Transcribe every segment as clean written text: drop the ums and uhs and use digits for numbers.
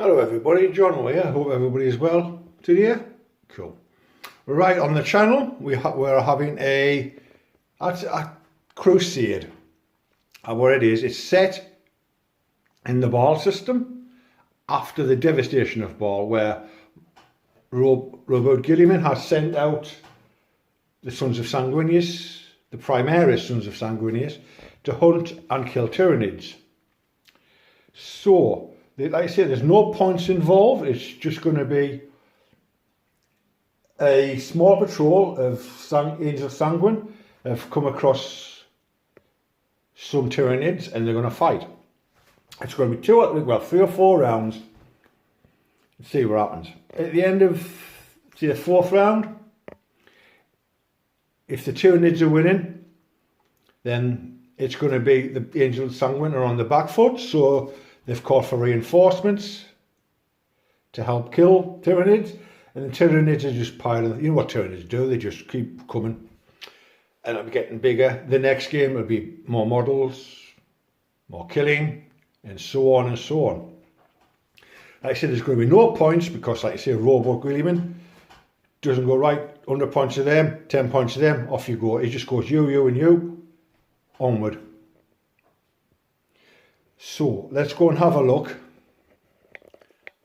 Hello everybody, John here. Hope everybody is well today. Cool. Right, on the channel we're having a crusade. And what it is, it's set in the Ball system after the devastation of Ball, where Robert Gilliman has sent out the Sons of Sanguinius, the Primaris Sons of Sanguinius, to hunt and kill Tyranids. So, like I say, there's no points involved. It's just going to be a small patrol of Angel Sanguine have come across some Tyranids and they're going to fight. It's going to be 3 or 4 rounds. Let's see what happens. At the end of the 4th round, if the Tyranids are winning, then it's going to be the Angel Sanguine are on the back foot, so they've called for reinforcements to help kill Tyranids, and the Tyranids are just piling. You know what Tyranids do? They just keep coming, and it'll be getting bigger. The next game will be more models, more killing, and so on and so on. Like I said, there's going to be no points because, like I say, Robot Gilliman doesn't go right. 100 points to them, 10 points to them, off you go. It just goes you, and you, onward. So, let's go and have a look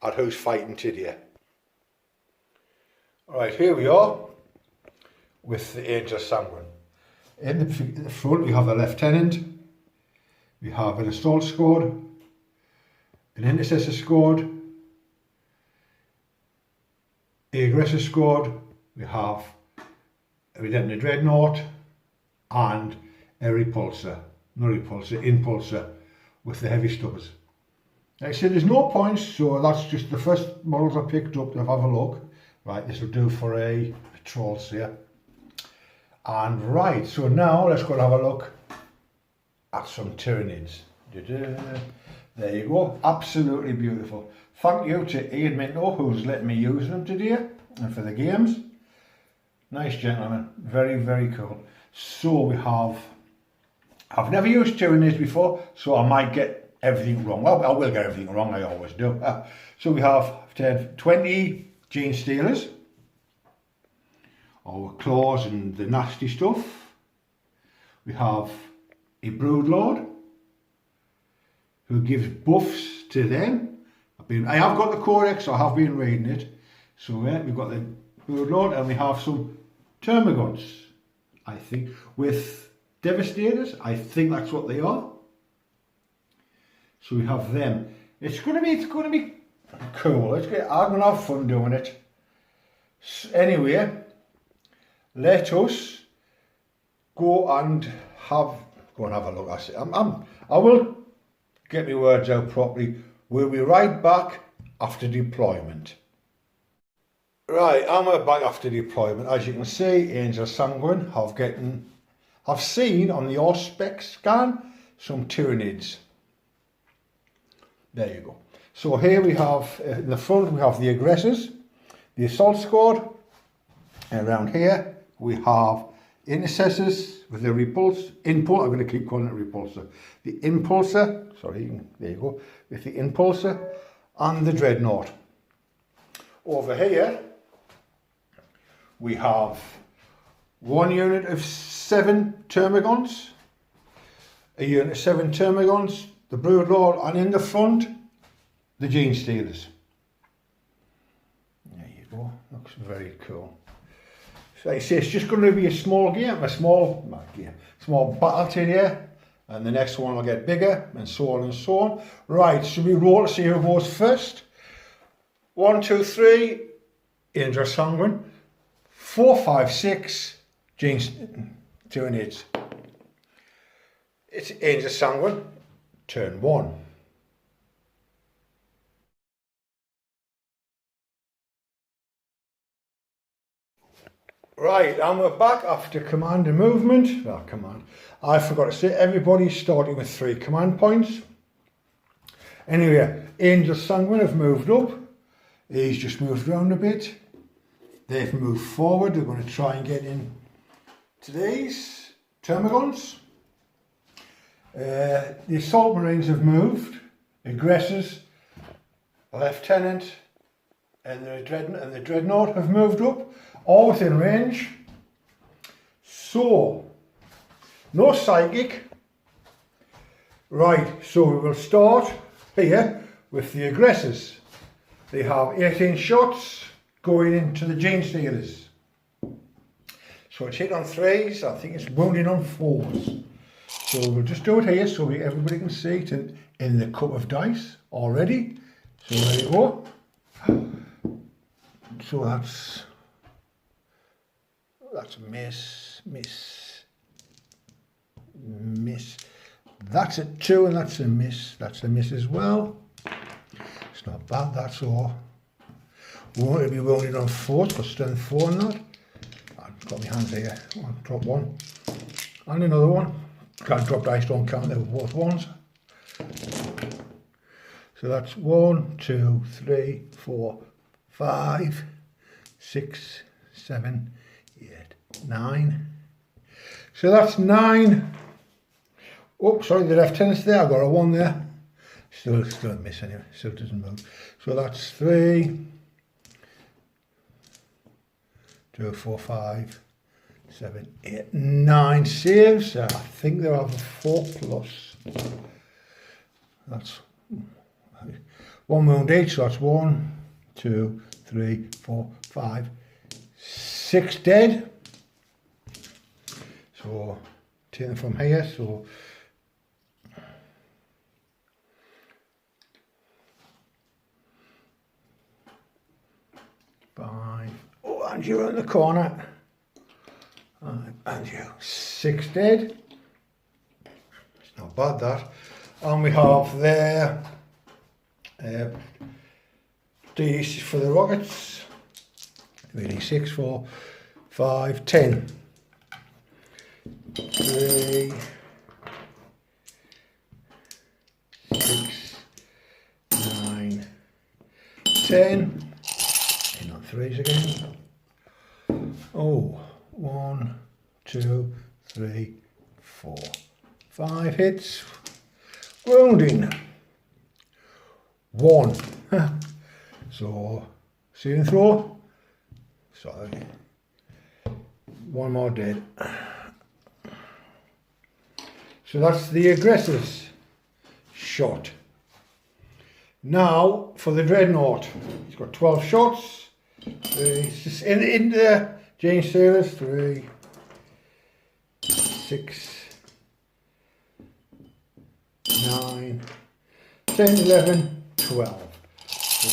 at who's fighting today. Alright, here we are with the Angel Sanguine. In the front we have a Lieutenant, we have an Assault Squad, an Intercessor Squad, the Aggressor Squad, we have a Redemptor Dreadnought and a Repulsor, Impulsor with the heavy stubbers. Like I said, there's no points, so that's just the first models I picked up to have a look. Right, this will do for a patrol here. And right, so now let's go and have a look at some Tyranids. There you go, absolutely beautiful. Thank you to Ian Minto who's letting me use them today and for the games. Nice gentleman, very, very cool. So we have, I've never used Tyranids before, so I might get everything wrong. Well, I will get everything wrong, I always do. So we have 20 Gene Stealers, our claws and the nasty stuff. We have a Broodlord who gives buffs to them. I have got the Codex, so I have been reading it. So we've got the Broodlord and we have some Termagants, I think, with Devastators. I think that's what they are. So we have them. It's going to be cool. I'm going to have fun doing it. Anyway, let us go and have a look. I will get my words out properly. We'll be right back after deployment. Right, I'm back after deployment. As you can see, Angel Sanguine have seen on the Auspex scan some Tyranids. There you go. So here we have, in the front we have the Aggressors, the Assault Squad, and around here we have Intercessors with the I'm going to keep calling it Repulsor. The Impulsor, sorry, there you go, with the Impulsor and the Dreadnought. Over here we have one unit of 7 Termagants, a unit of 7 Termagants, the Broodlord, and in the front the Gene Stealers. There you go, looks very cool. So like I say, it's just going to be a small game, a small battle today, and the next one will get bigger, and so on and so on. Right, should we roll to see who goes first? 1, 2, 3, Angel Sanguine. 4, 5, 6, Tyranids. It's Angel Sanguine, turn 1. Right, and we're back after command and movement. Well, I forgot to say, everybody's starting with 3 command points. Anyway, Angel Sanguine have moved up. He's just moved around a bit. They've moved forward. They're going to try and get in to these Termagants. The Assault Marines have moved. Aggressors lieutenant and the dreadnought have moved up, all within range. So, no psychic. Right, so we will start here with the aggressors. They have 18 shots going into the gene stealers. So it's hit on 3s, I think it's wounding on 4s. So we'll just do it here so everybody can see it in the cup of dice already. So there you go. So that's a miss. That's a 2 and that's a miss. That's a miss as well. It's not bad, that's all. We want to be wounded on 4s, got strength 4 on that. I've got my hands here. I'll drop one. And another one. Can't drop dice, don't count, they were both ones. So that's 1, 2, 3, 4, 5, 6, 7, 8, 9. So that's 9. Oh, sorry, the lieutenant's there. I've got a 1 there. Still a miss anyway. Still doesn't move. So that's 3, 2, 4, 5, 7, 8, 9 saves. I think they'll have a 4+. That's 1 wound each. So that's 1, 2, 3, 4, 5, 6 dead. So take them from here. So 5. Oh, and you're in the corner. And you 6 dead. It's not bad that. And we have there D for the rockets. 3d6, 4, 5, 10. 3, 6, 9, 10. And on 3s again. Oh, 1, 2, 3, 4, 5 hits. Wounding 1. So, saving throw. Sorry. 1 more dead. So that's the aggressor's shot. Now for the dreadnought. He's got 12 shots. In the gene stealers. 3, 6, 9, 10, 11, 12. So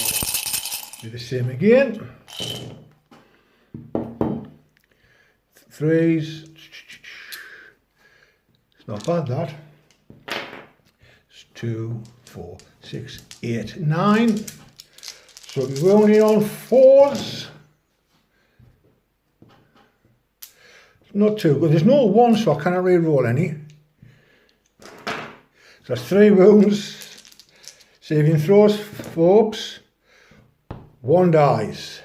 do the same again. 3s. It's not bad that. It's 2, 4, 6, 8, 9. So we're only on 4s. Not too good. There's no 1, so I cannot re-roll any. So that's 3 wounds. Saving throws, 4 ups. 1 dies.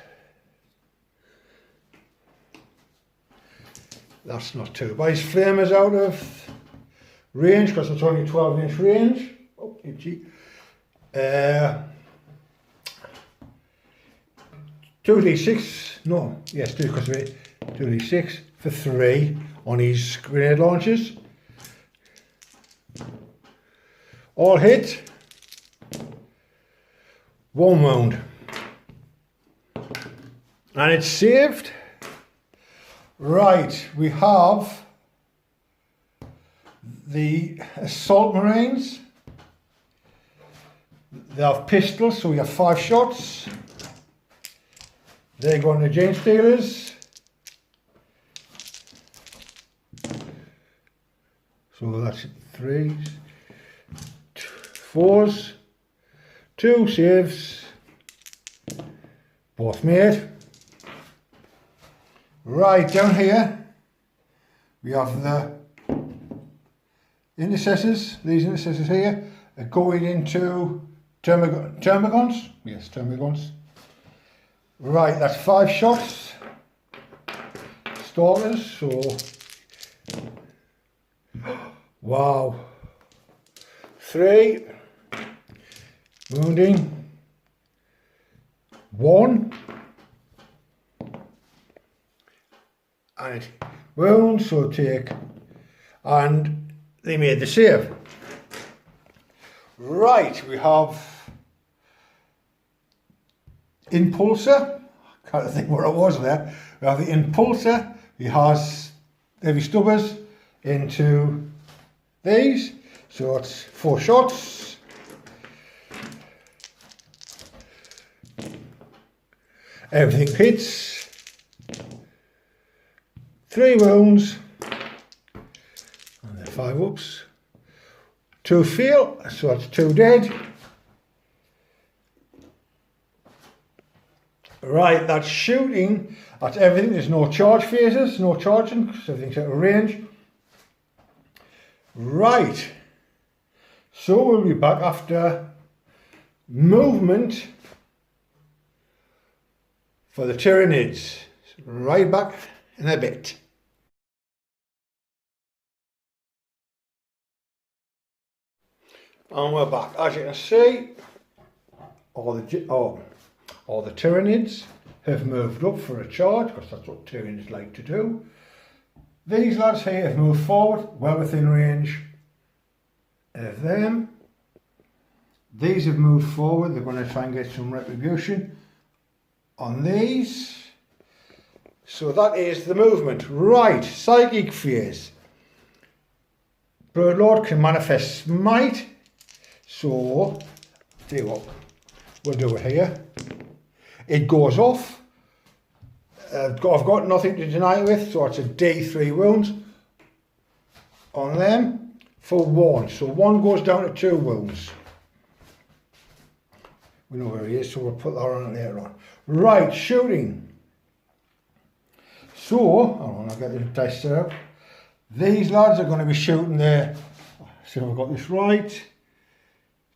That's not too bad. His flame is out of range because it's only 12-inch range. Oh, itchy. 2d6. No, yes, because of it. 2d6 for 3 on his grenade launchers. All hit. 1 wound. And it's saved. Right, we have the assault marines. They have pistols, so we have 5 shots. They're going to gene stealers. So that's 3s, 4s, 2 saves, both made. Right, down here we have the intercessors. These intercessors here are going into termagants. Yes, termagants. Right, that's 5 shots. Stalkers, so wow. 3 wounding, 1. And it wound, so take, and they made the save. Right, we have impulsor. Can't think what it was there. We have the impulsor. He has heavy stubbers into these. So it's 4 shots. Everything hits. 3 wounds. And the 5 ups. 2 fail, so that's 2 dead. Right, that's shooting. That's everything. There's no charge phases, no charging, because everything's out of range. Right. So we'll be back after movement for the Tyranids. Right back in a bit. And we're back. As you can see, all the Tyranids have moved up for a charge, because that's what Tyranids like to do. These lads here have moved forward, well within range of them. These have moved forward, they're going to try and get some retribution on these. So that is the movement. Right, psychic phase. Broodlord can manifest smite. So, tell you what, we'll do it here. It goes off. I've got nothing to deny with, so it's a D3 wounds on them for 1. So 1 goes down to 2 wounds. We know where he is, so we'll put that on later on. Right, shooting. So, I'll get the dice set up. These lads are going to be shooting there. See if I've got this right.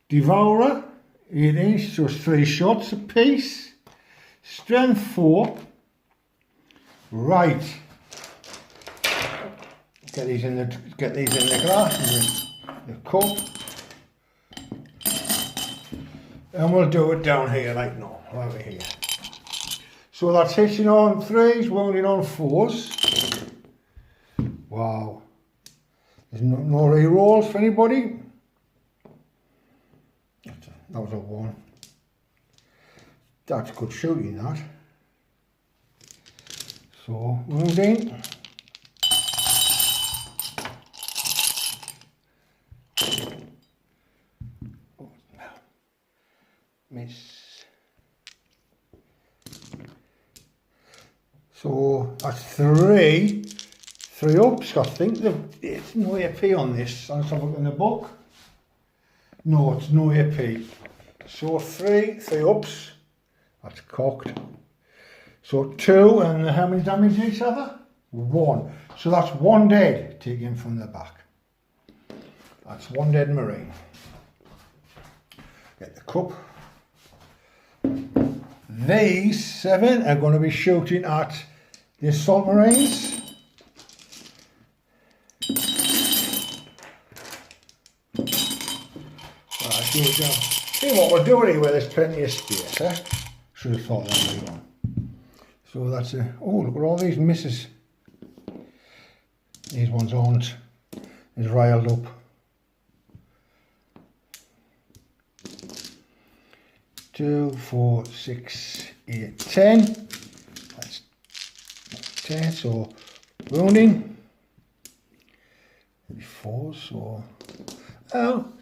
Devourer, 8 inch, so it's 3 shots a piece. Strength 4. Right. Get these in the glass, in the cup. And we'll do it down here like no, right here. So that's hitting on 3s, wounding on 4s. Wow. There's no re-rolls for anybody. That was a 1. That's good shooting, that. So, wounding. Oh, no. Miss. So, that's 3 ups. I think there's no AP on this. Let's have a look in the book. No, it's no AP. So 3 ups. That's cocked. So 2, and how many damage each other? 1. So that's 1 dead taken from the back. That's 1 dead Marine. Get the cup. These 7 are going to be shooting at the Assault Marines. See what we're doing here where there's plenty of space, eh? Should have thought that earlier on. So that's a, oh, look at all these misses. These ones aren't as riled up. Two, 4, 6, 8, 10. That's 10, so wounding. 4, so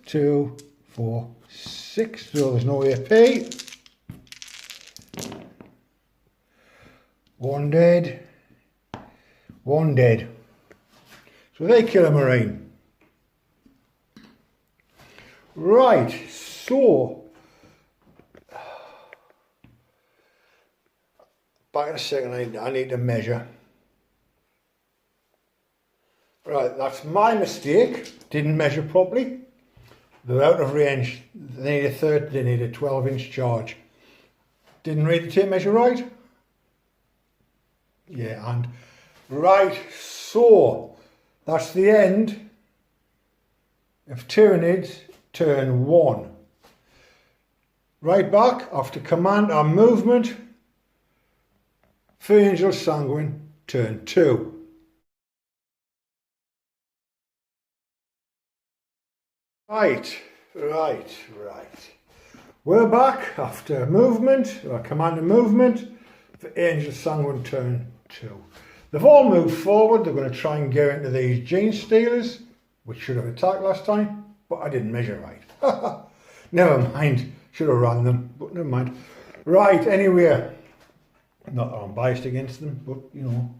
2, 4, 6, so there's no AP. 1 dead, 1 dead. So they kill a Marine. Right, so back in a second, I need to measure. Right, that's my mistake. Didn't measure properly. They're out of range. They need a 12-inch charge. Didn't read the tape measure right. Yeah, and right, so that's the end of Tyranids turn 1. Right back after command and movement for Angel Sanguine, turn 2. Right. We're back after movement, or command and movement for Angel Sanguine, turn 2. They've all moved forward. They're going to try and get into these gene stealers, which should have attacked last time, but I didn't measure right. Never mind. Should have run them, but never mind. Right, anyway. Not that I'm biased against them, but you know.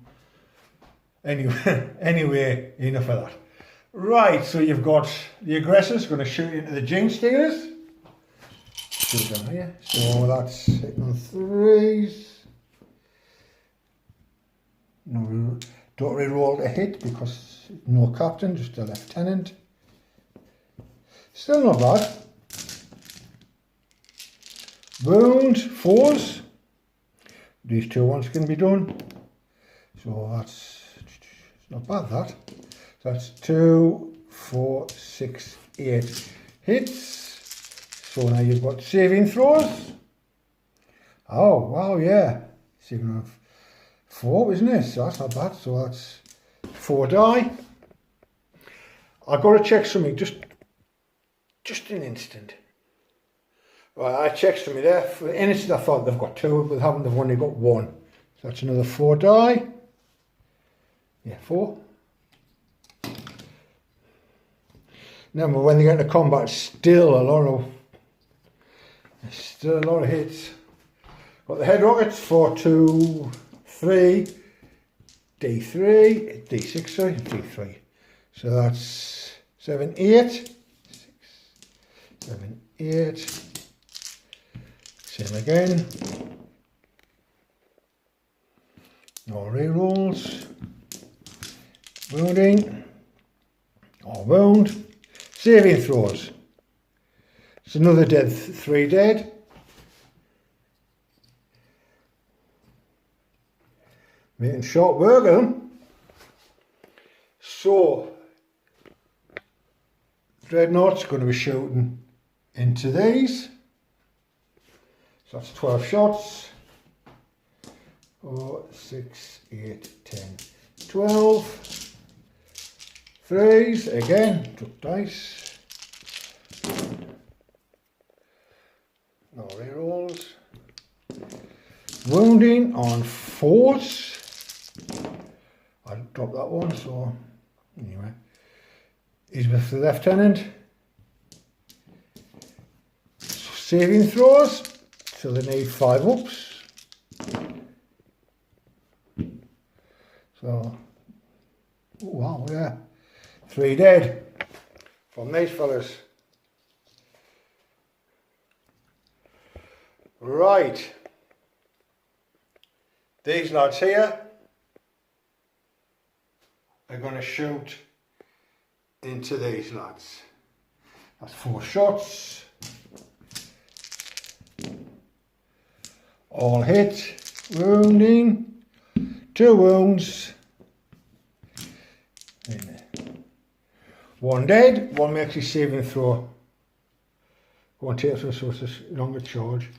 Anyway, enough of that. Right, so you've got the aggressors going to shoot into the gene stealers. Shoot down here. So that's hitting on 3s. No, don't re-roll to hit because no captain, just a lieutenant. Still not bad. Wound 4s. These 2 ones can be done. So that's not bad, that. So that's 2, 4, 6, 8 hits. So now you've got saving throws. Oh, wow, yeah. Saving of 4, isn't it? So that's not bad. So that's 4 die. I've got to check something, just an instant. Right, I checked something there. For the instant I thought they've got 2, but they've only got 1. So that's another 4 die. Yeah, 4. Now, when they get into combat, still a lot of hits. Got the head rockets, 4, 2, 3, D3, D6, sorry, D3. So that's 7, 8, 6, 7, 8. Same again. No re-rolls. Wounding. Or wound. Saving throws. It's another dead, 3 dead. Making short work of them. So, Dreadnought's going to be shooting into these. So that's 12 shots. 4, 6, 8, 10, 12. 3s again, took dice. No re-rolls. Wounding on 4s. I dropped that one, so anyway. He's with the lieutenant. Saving throws. So they need 5 ups. So, oh wow, yeah. 3 dead from these fellas. Right. These lads here are going to shoot into these lads. That's 4 shots. All hit, wounding, 2 wounds, 1 dead, 1 makes his saving throw. 1 takes us, so it's a longer charge.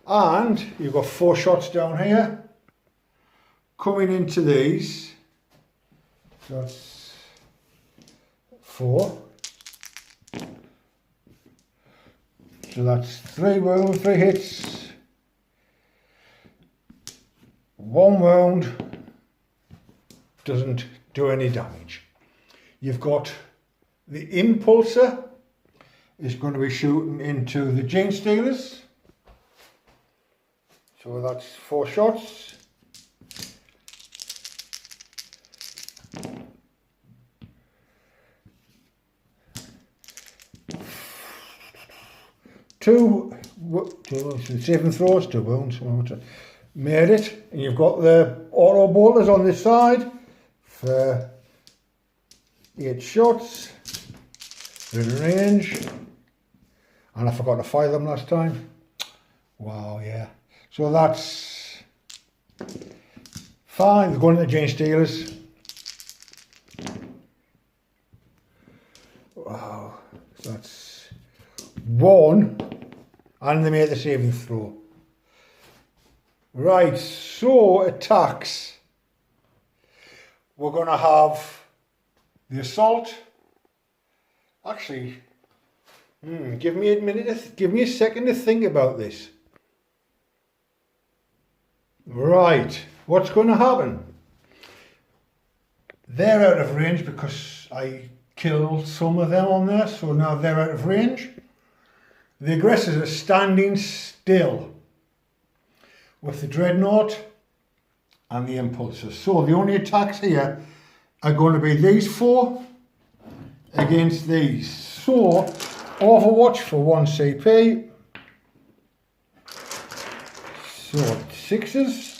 And you've got 4 shots down here, coming into these. So that's 4. So that's 3 wounds, 3 hits. 1 wound, doesn't do any damage. You've got the impulsor is going to be shooting into the gene stealers. So that's 4 shots. Two saving throws, 2 wounds. Made it, and you've got the auto bolters on this side for 8 shots. They're in range, and I forgot to fire them last time. Wow, yeah. So that's fine. They're going to the gene stealers. Wow, so that's 1 and they make the saving throw. Right, so attacks. We're going to have the assault. Actually, give me a minute, give me a second to think about this. Right, what's going to happen? They're out of range because I killed some of them on there, so now they're out of range. The aggressors are standing still with the dreadnought and the impulsors. So the only attacks here are going to be these 4 against these. So Overwatch for 1 CP. So 6s.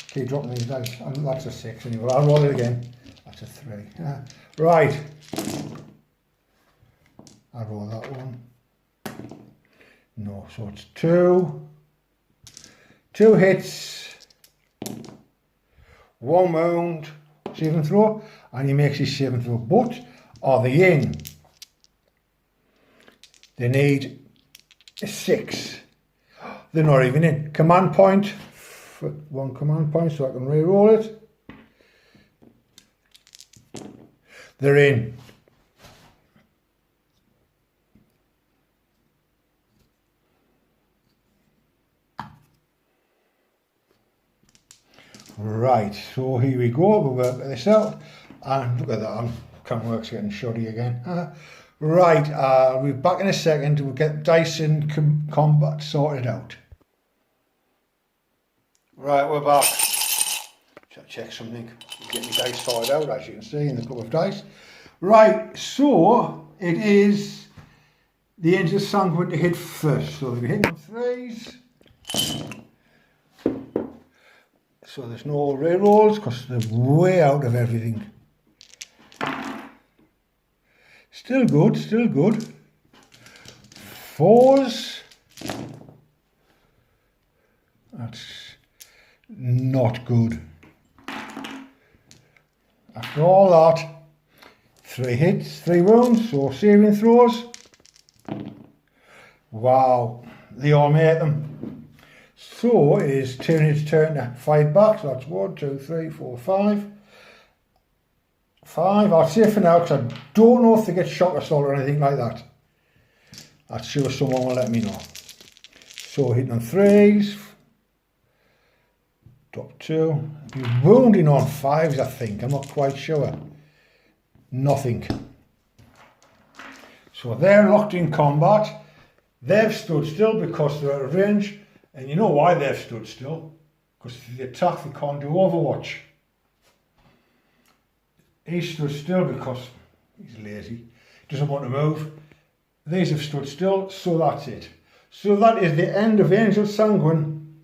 Keep dropping these dice. That's a 6 anyway. I'll roll it again. That's a 3. Right. I'll roll that one. No, so it's 2. 2 hits. 1 wound. Saving throw. And he makes his saving throw. But are they in? They need a 6. They're not even in. Command point. 1 command point so I can re-roll it. They're in. Right, so here we go. We'll work this out. And look at that, Camwork's getting shoddy again. Right, we'll be back in a second. We'll get dice and combat sorted out. Right, we're back. Check something. Get my dice sorted out, as you can see in the couple of dice. Right, so it is the Angel Sanguine to hit first. So they'll be hitting on 3s. So there's no re-rolls because they're way out of everything. Still good, still good. 4s. That's not good. After all that, 3 hits, 3 wounds, so saving throws. Wow, they all make them. So it is Tyranids' turn to fight back. So that's 1, 2, 3, 4, 5. 5. I'll say for now because I don't know if they get shock assault or anything like that. I'm sure someone will let me know. So hitting on 3s. Drop 2. You're wounding on 5s, I think. I'm not quite sure. Nothing. So they're locked in combat. They've stood still because they're out of range. And you know why they've stood still? Because the attack they can't do Overwatch. He stood still because he's lazy, doesn't want to move. These have stood still, so that's it. So that is the end of Angel Sanguine,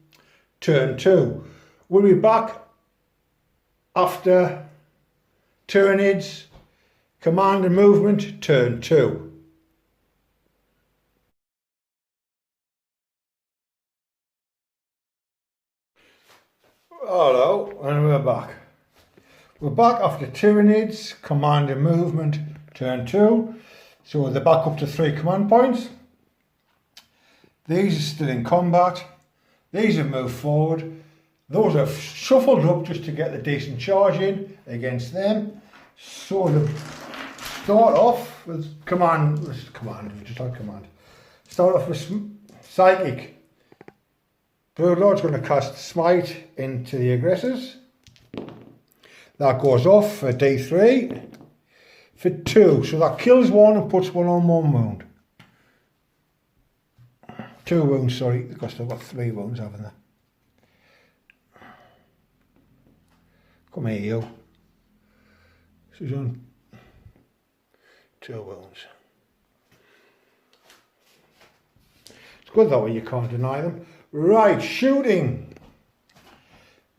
turn 2. We'll be back after Tyranids, command and movement, turn 2. Hello, and we're back. We're back after Tyranids, command and movement, turn 2. So they're back up to 3 command points. These are still in combat. These have moved forward. Those have shuffled up just to get the decent charge in against them. So they start off with command. Start off with psychic. Broodlord's going to cast Smite into the aggressors. That goes off for D3 for 2. So that kills 1 and puts 1 on 1 wound. 2 wounds, sorry, because they've got 3 wounds, haven't they? Come here, you. She's on 2 wounds. It's good that way, you can't deny them. Right, shooting.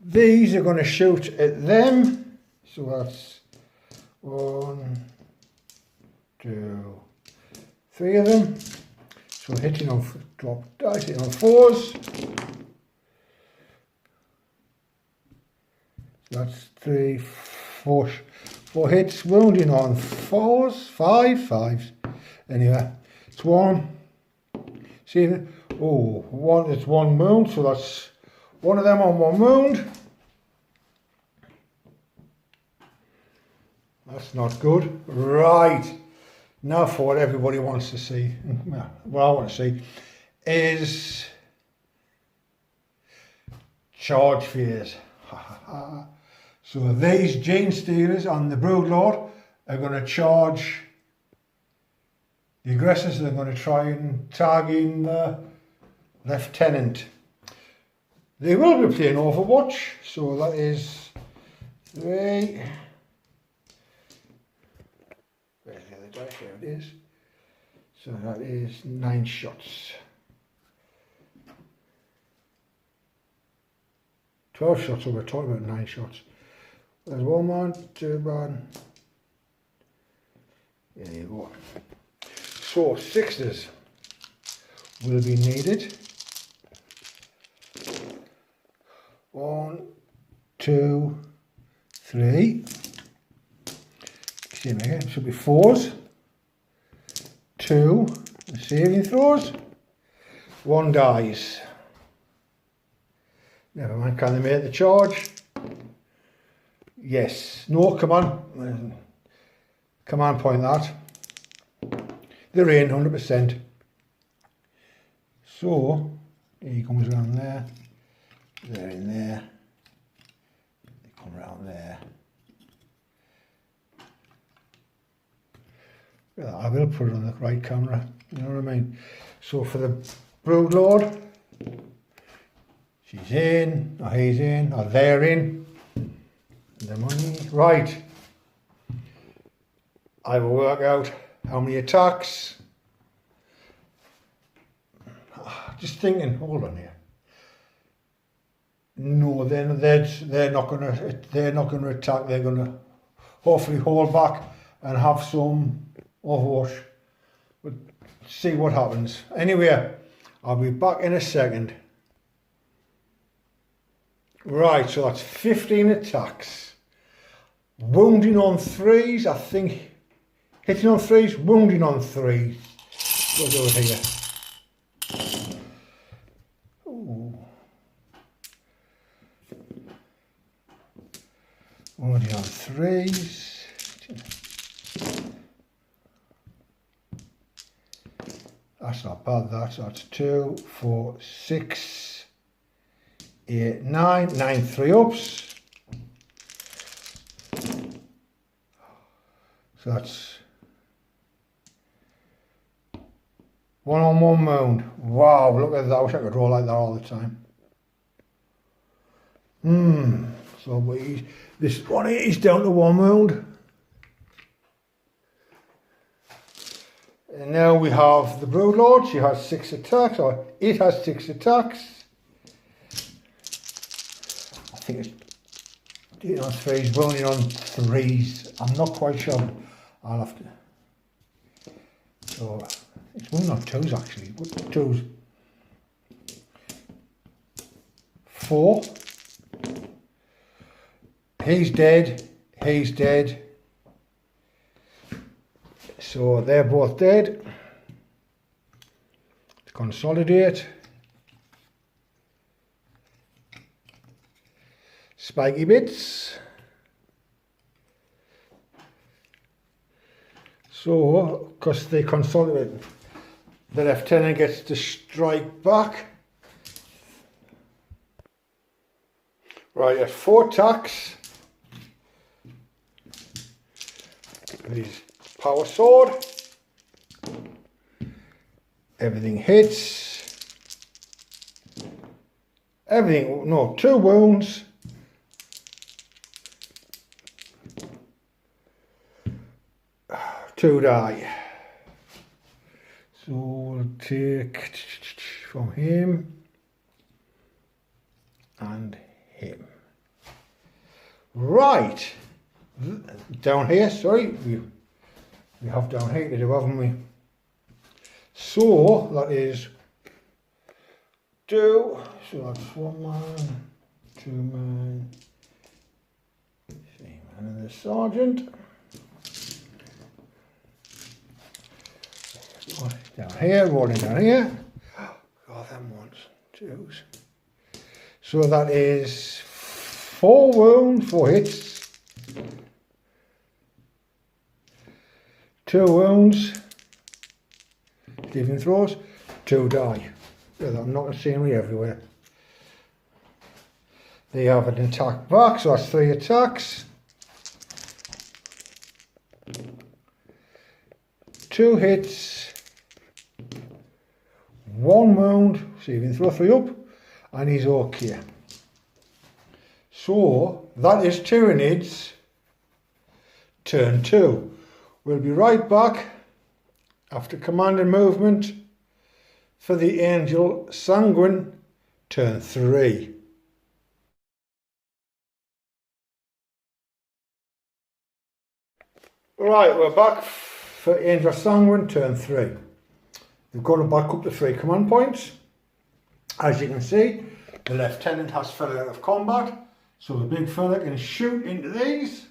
These are going to shoot at them. So that's 1, 2, 3 of them. So hitting on drop dice, hitting on 4s. That's 3, 4 hits, wounding on 4s, 5s. Anyway, it's 1, See, oh, it's one wound, so that's one of them on one wound. That's not good. Right, now for what everybody wants to see. Well, what I want to see is charge phase. So these gene stealers and the broodlord are going to charge the aggressors. They're going to try and tag in the lieutenant. They will be playing Overwatch, so that is 3. Where's the other dice? There it is. So that is 9 shots. 12 shots, so we're talking about 9 shots. There's 1 man, 2 man. There you go. So 6s will be needed. 1, 2, 3. Same again, it should be 4s. 2 saving throws. 1 dies. Never mind, can they make the charge? Yes. No, come on. Command point that. They're in 100%. So, he comes around there. They're in there. They come around there. Well, I will put it on the right camera. You know what I mean? So for the broodlord, she's in, or he's in, or they're in. The money. Right. I will work out how many attacks. Just thinking, hold on here. No, they're not gonna attack. They're gonna hopefully hold back and have some Overwatch. But see what happens. Anyway, I'll be back in a second. Right, so that's 15 attacks. Wounding on 3s, I think. Hitting on 3s, wounding on 3s. We'll do it here. Ooh. Wounding on 3s. That's not bad, that's 2, 4, 6, 8, 9, 9 3-ups. So that's 1 on 1 wound. Wow, look at that. I wish I could roll like that all the time. So this one is down to 1 wound. And now we have the broodlord. She has 6 attacks, or it has 6 attacks. I think it's hitting on 3s, wounding on 3s. I'm not quite sure. I'll have to. So it's wounding on 2s actually. What 2s? 4. He's dead. He's dead. So they're both dead. To consolidate. Spiky bits. So, because they consolidate, the lieutenant gets to strike back. Right, at 4 attacks. With his power sword. Everything hits. Everything, no, 2 wounds. To die. So we'll take from him and him. Right. Down here, sorry. We have down here to do, haven't we? So that is 2. So that's 1 man, 2 man, 3 man and the sergeant. Down here, rolling down here. twos. So that is 4 wounds, 4 hits, 2 wounds, Stephen throws, 2 die. I'm not scenery everywhere. They have an attack back, so that's 3 attacks. 2 hits, 1 wound, so you can throw 3 up, and he's okay. So that is Tyranid's turn 2. We'll be right back after command and movement for the Angel Sanguine turn 3. Right, we're back for Angel Sanguine turn 3. We've got to back up to 3 command points. As you can see, the lieutenant has fell out of combat, so the big fella can shoot into these.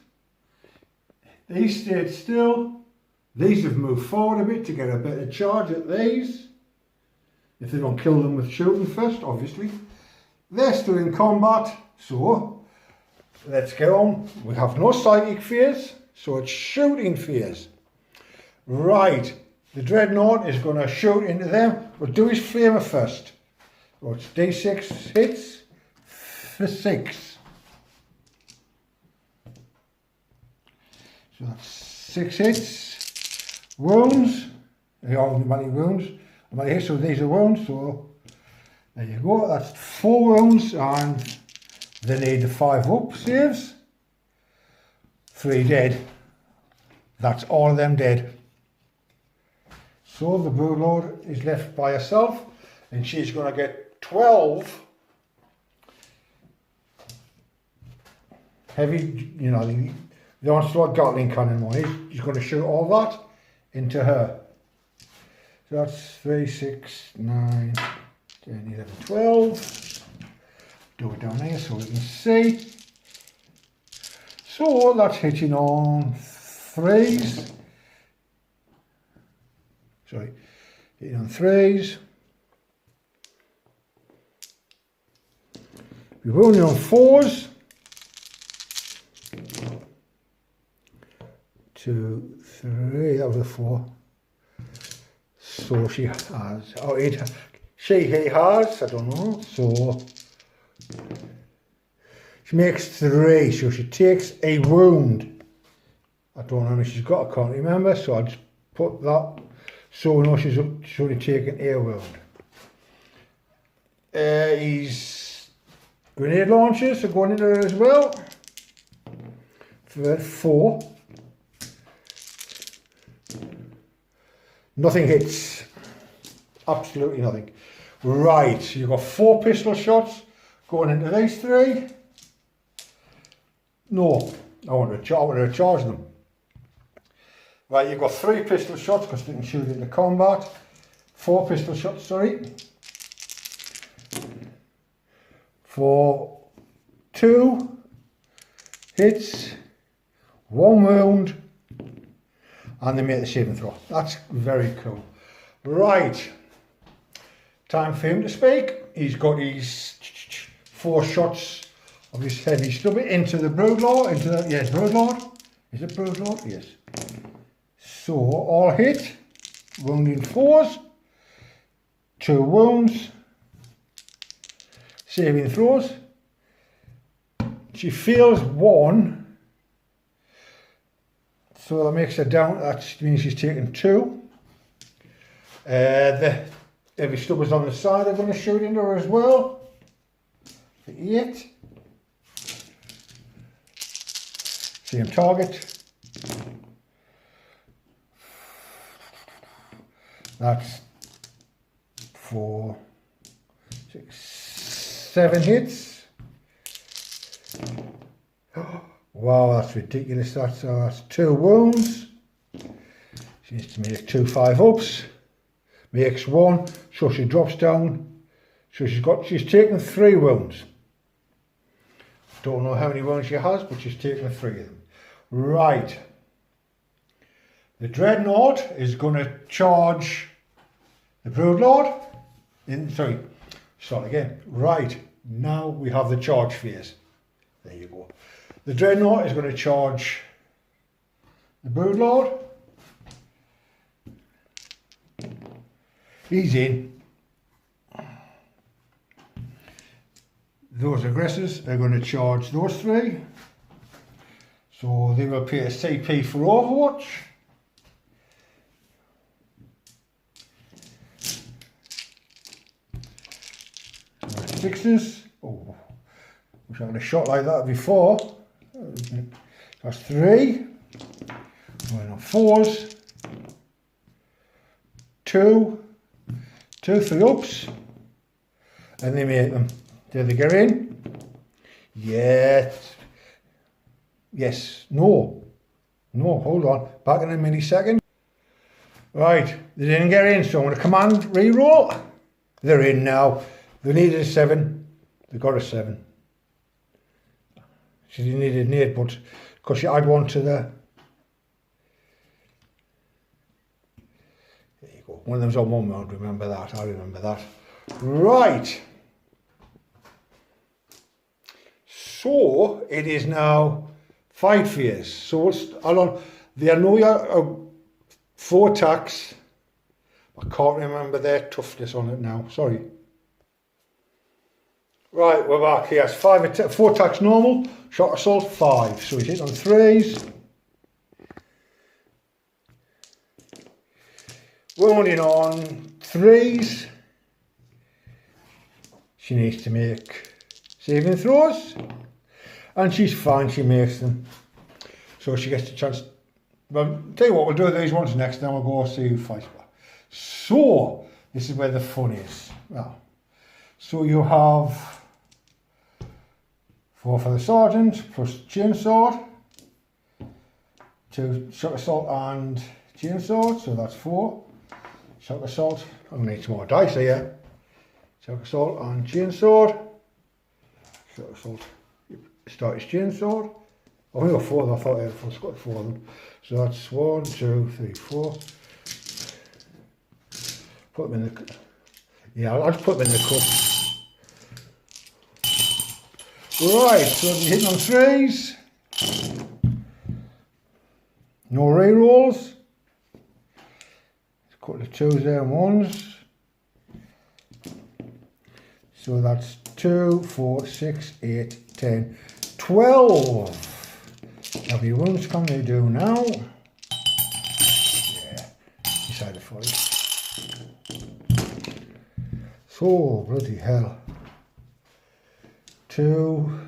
These stayed still. These have moved forward a bit to get a better charge at these. If they don't kill them with shooting first, obviously. They're still in combat, so let's get on. We have no psychic phase, so it's shooting phase. Right, the Dreadnought is going to shoot into them, but do his flamer first. So it's D6 hits for 6. So that's 6 hits. Wounds, they all many wounds. Many hits, so these are wounds, so there you go. That's 4 wounds, and they need the 5 up saves. 3 dead. That's all of them dead. So the Broodlord is left by herself, and she's going to get 12 heavy, you know, the onslaught Gatling cannon one. He's going to shoot all that into her. So that's 3, 6, 9, 10, 11, 12. Do it down here so we can see. So that's hitting on 3s. Sorry, hitting on 3s. We're rolling on 4s. 2, 3, that was a 4. So she has, he has, I don't know, so she makes 3, so she takes a wound. I don't know how many she's got, I can't remember, so I just put that, so we know she's only taken a wound. His grenade launchers are going in there as well, for 4. Nothing hits. Absolutely nothing. Right, so you've got 4 pistol shots going into these 3. No, I want to charge them. Right, you've got 3 pistol shots because they can shoot into combat. 4 pistol shots, sorry. For 2 hits, 1 wound, and they make the saving throw. That's very cool. Right, time for him to speak. He's got his 4 shots of his heavy stubby into the Broodlord, into the, yes, Broodlord. Is it Broodlord? Yes. So, all hit, wounding 4s, 2 wounds, saving throws. She fails 1. So that makes her down, that means she's taken 2. The heavy stubbers on the side are going to shoot into her as well. For 8. Same target. That's 4, 6, 7 hits. Wow, that's ridiculous. That's 2 wounds. She needs to make 2 5-ups. Makes 1, so she drops down. So she's taken 3 wounds. Don't know how many wounds she has, but she's taken 3 of them. Right. The Dreadnought is going to charge the Broodlord. Start again. Right, now we have the charge phase. There you go. The dreadnought is going to charge the broodlord. He's in. Those aggressors are going to charge those three. So they will pay a CP for Overwatch. Sixes. Oh, wish I had a shot like that before. That's three. Going on fours. Two. 3 ups. And they make them. Did they get in? Yes. Yes. No. No, hold on. Back in a millisecond. Right, they didn't get in, so I'm going to command re-roll. They're in now. They needed a 7. They got a 7. She needed an 8, but because you add one to the... There you go. One of them's on 1 mode, remember that. I remember that. Right. So, it is now fight phase. So, I know 4 attacks. I can't remember their toughness on it now. Sorry. Right, we're back. He has 4 attacks normal. Shock assault 5. So he's hit on 3s. Wounding on 3s. She needs to make saving throws. And she's fine, she makes them. So she gets the chance. Well, tell you what, we'll do these ones next, then we'll go see who fights back. So, this is where the fun is. Well, so you have 4 for the sergeant, plus chainsword, 2 shock assault and chainsword, so that's 4. Shock assault, I'm going to need some more dice here. Shock assault and chainsword. Shock assault, start his chainsword. Oh, we got 4, I thought I had 4 of them. So that's 1, 2, 3, 4. Put them in the... Yeah, I'll just put them in the cup. Right, so you're hitting on 3s. No rerolls. A couple of 2s there and 1s. So that's 2, 4, 6, 8, 10, 12. How many wounds can they do now? Yeah, decided for it. So, bloody hell. 2,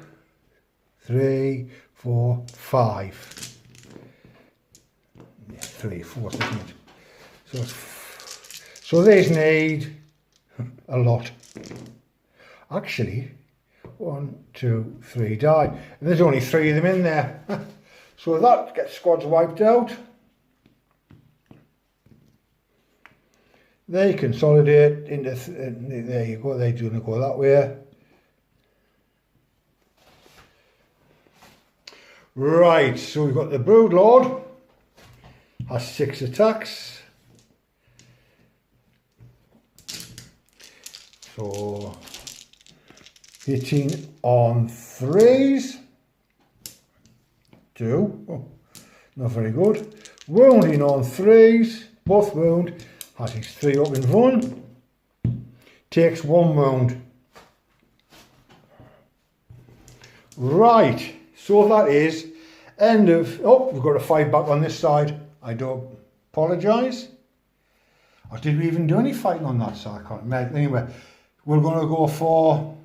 3, 4, 5. Yeah, 3, 4, isn't it? So these need a lot. Actually, 1, 2, 3 die. And there's only 3 of them in there. So that gets squads wiped out. They consolidate into, there you go, they're going to go that way. Right, so we've got the Broodlord, has 6 attacks. So, hitting on 3s. 2, oh, not very good. Wounding on 3s, both wound. Has his 3 up in 1. Takes 1 wound. Right, so that is end of... Oh, we've got a 5 back on this side. I do apologise. Or did we even do any fighting on that side? I can't remember. Anyway, we're going to go for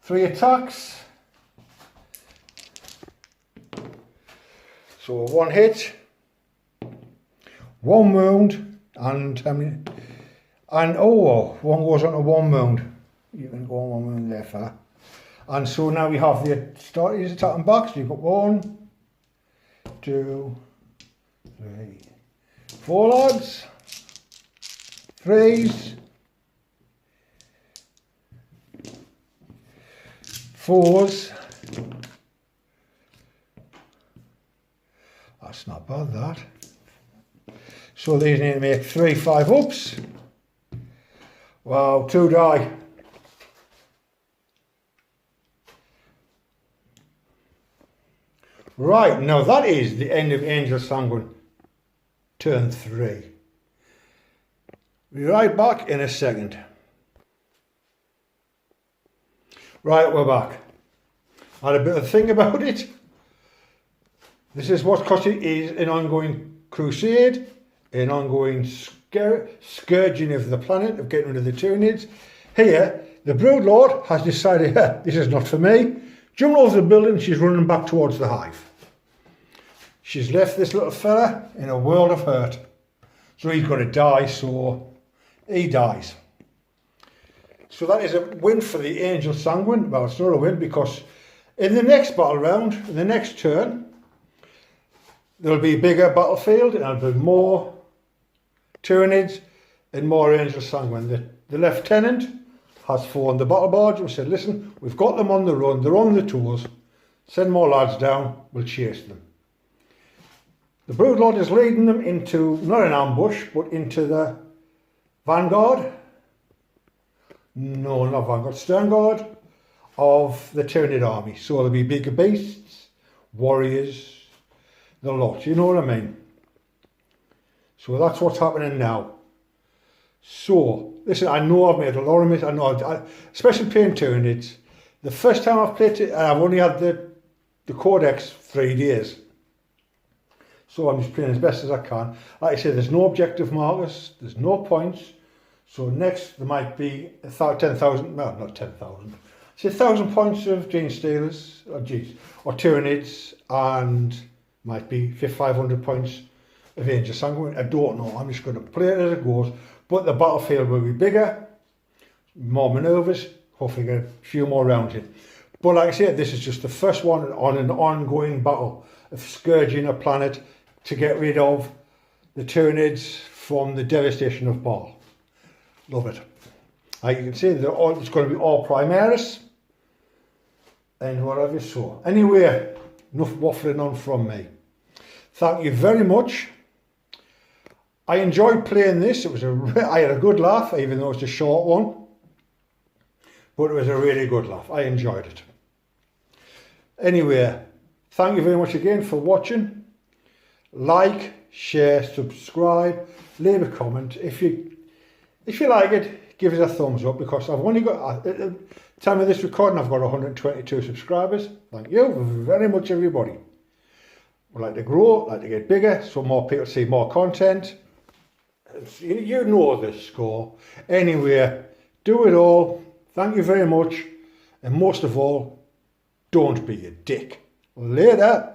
3 attacks. So 1 hit. 1 wound, and how many? And oh, 1 goes on to 1 wound. You can go on 1 wound there, fella. And so now we have the start. He's attacking back. So you've got 1, 2, 3, 4 lads. 3s, 4s. That's not bad, that. So these need to make 3 5 ups. Wow, 2 die. Right, now that is the end of Angel Sanguine turn 3. Be right back in a second. Right, we're back. I had a bit of a think about it. This is what, because it is an ongoing crusade, an ongoing scourging of the planet, of getting rid of the Tyranids. Here, the Brood Lord has decided, this is not for me. Jumping over the building, she's running back towards the hive. She's left this little fella in a world of hurt. So he's going to die, so he dies. So that is a win for the Angel Sanguine. Well, it's not a win because in the next battle round, in the next turn, there'll be a bigger battlefield and there'll be more Tyranids and more Angel Sanguine. The lieutenant has phoned the battle barge and said, listen, we've got them on the run, they're on the tours, send more lads down, we'll chase them. The Brood Lord is leading them into, not an ambush, but into the vanguard. No, not vanguard, stern guard of the Tyranid army. So there'll be bigger beasts, warriors, the lot, you know what I mean? So that's what's happening now. So, listen, I know I've made a lot of mistakes, I know, especially playing Tyranids. The first time I've played it, I've only had the Codex 3 days. So I'm just playing as best as I can. Like I say, there's no objective markers, there's no points. So next there might be 10,000, well not 10,000, say 1,000 points of Gene Stealers, or Tyranids, and might be 500 points of Angel Sanguine. I don't know, I'm just going to play it as it goes. But the battlefield will be bigger, more manoeuvres, hopefully get a few more rounds in. But like I said, this is just the first one on an ongoing battle of scourging a planet to get rid of the Tyranids from the devastation of Baal. Love it. Like you can see, it's going to be all Primaris and whatever. So anyway, enough waffling on from me. Thank you very much. I enjoyed playing this. I had a good laugh, even though it's a short one. But it was a really good laugh. I enjoyed it. Anyway, thank you very much again for watching. Like, share, subscribe, leave a comment. If you like it, give us a thumbs up, because I've only got, at the time of this recording, I've got 122 subscribers. Thank you very much, everybody. I'd like to grow, like to get bigger, so more people see more content. You know the score. Anyway, do it all. Thank you very much. And most of all, don't be a dick. Later.